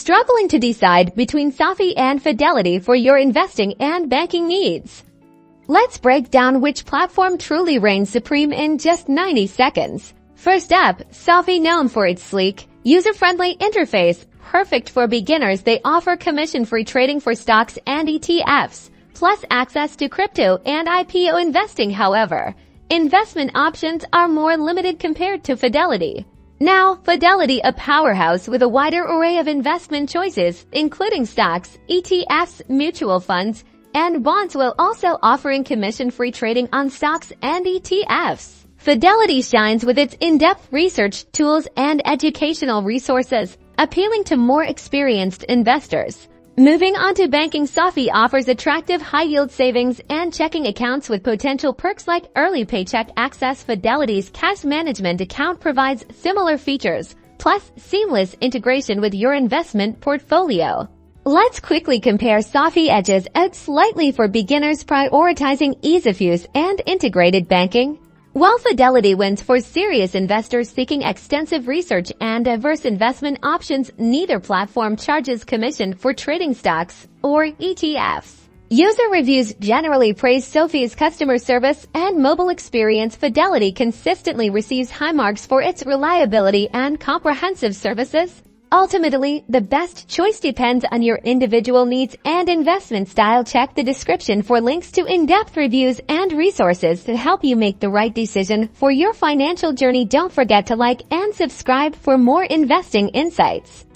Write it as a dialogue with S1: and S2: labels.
S1: Struggling to decide between SoFi and Fidelity for your investing and banking needs? Let's break down which platform truly reigns supreme in just 90 seconds. First up, SoFi, known for its sleek, user-friendly interface. Perfect for beginners, they offer commission-free trading for stocks and ETFs, plus access to crypto and IPO investing. However, investment options are more limited compared to Fidelity. Now, Fidelity, a powerhouse with a wider array of investment choices, including stocks, ETFs, mutual funds, and bonds, while also offering commission-free trading on stocks and ETFs. Fidelity shines with its in-depth research tools and educational resources, appealing to more experienced investors. Moving on to banking, SoFi offers attractive high-yield savings and checking accounts with potential perks like early paycheck access. Fidelity's cash management account provides similar features, plus seamless integration with your investment portfolio. Let's quickly compare. SoFi edges out slightly for beginners, prioritizing ease of use and integrated banking, while Fidelity wins for serious investors seeking extensive research and diverse investment options. Neither platform charges commission for trading stocks or ETFs. User reviews generally praise SoFi's customer service and mobile experience. Fidelity consistently receives high marks for its reliability and comprehensive services. Ultimately, the best choice depends on your individual needs and investment style. Check the description for links to in-depth reviews and resources to help you make the right decision for your financial journey. Don't forget to like and subscribe for more investing insights.